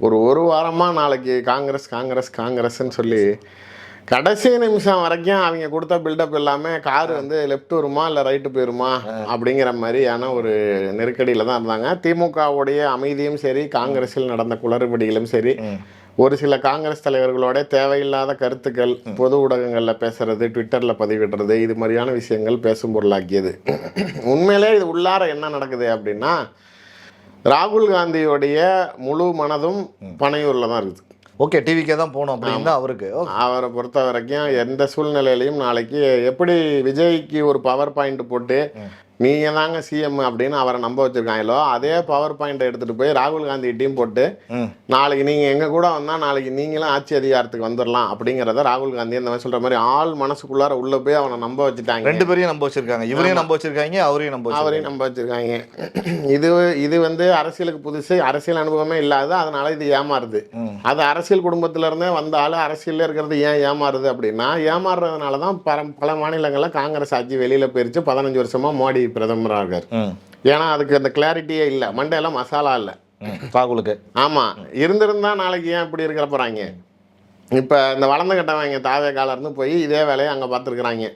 ஒரு வாரமாக நாளைக்கு காங்கிரஸ் காங்கிரஸ் காங்கிரஸ்ன்னு சொல்லி கடைசி நிமிஷம் வரைக்கும் அவங்க கொடுத்த பில்டப் எல்லாமே கார் வந்து லெஃப்ட் வருமா இல்லை ரைட்டு போயிருமா அப்படிங்கிற மாதிரியான ஒரு நெருக்கடியில் தான் இருந்தாங்க. திமுகவுடைய அமைதியும் சரி, காங்கிரஸில் நடந்த குளறுபடிகளும் சரி, ஒரு சில காங்கிரஸ் தலைவர்களோட தேவையில்லாத கருத்துக்கள் பொது ஊடகங்களில் பேசுறது, ட்விட்டரில் பதிவிடுறது, இது மாதிரியான விஷயங்கள் பேசும் பொருளாக்கியது. உண்மையிலே இது உள்ளார என்ன நடக்குது அப்படின்னா, ராகுல் காந்தியோடைய முழு மனதும் பனையூரில் தான் இருக்குது. ஓகே, டிவிக்கே தான் போகணும் அப்படின்னு தான் அவருக்கு. அவரை பொறுத்த வரைக்கும் எந்த சூழ்நிலையிலையும் நாளைக்கு எப்படி விஜய்க்கு ஒரு பவர் பாயிண்ட் போட்டு நீங்கள் தாங்க சிஎம் அப்படின்னு அவரை நம்ப வச்சுருக்காங்களோ, அதே பவர் பாயிண்ட்டை எடுத்துகிட்டு போய் ராகுல் காந்தி டீம் போட்டு நாளைக்கு நீங்கள் எங்கள் கூட வந்தால் நாளைக்கு நீங்களும் ஆட்சி அதிகாரத்துக்கு வந்துடலாம் அப்படிங்கிறத ராகுல் காந்தி இந்த மாதிரி சொல்கிற மாதிரி ஆள் மனசுக்குள்ளார உள்ளே போய் அவனை நம்ப வச்சுட்டாங்க. 2 பேரையும் நம்ப வச்சுருக்காங்க. இவரையும் நம்ப வச்சுருக்காங்க, அவரையும் நம்ப வச்சுருக்காங்க. இது வந்து அரசியலுக்கு புதுசு, அரசியல் அனுபவமே இல்லாத, அதனால இது ஏமாறுது. அது அரசியல் குடும்பத்திலேருந்தே வந்தாலும் அரசியலில் இருக்கிறது ஏன் ஏமாறுது அப்படின்னா, ஏமாறுறதுனால தான் பல மாநிலங்களில் காங்கிரஸ் ஆட்சி வெளியில் போயிருச்சு. 15 வருஷமாக மோடி பிரதமராக இருக்கார். ஏன்னா அதுக்கு அந்த கிளாரிட்டியே இல்லை, மண்டையெல்லாம் மசாலா இல்லை ராகுலுக்கு. ஆமாம், இருந்திருந்தா நாளைக்கு ஏன் இப்படி இருக்கிற போகிறாங்க. இப்போ இந்த வளர்ந்து கட்டவங்க தாவே காலர்னு போய் இதே வேலையை அங்கே பார்த்துருக்குறாங்க.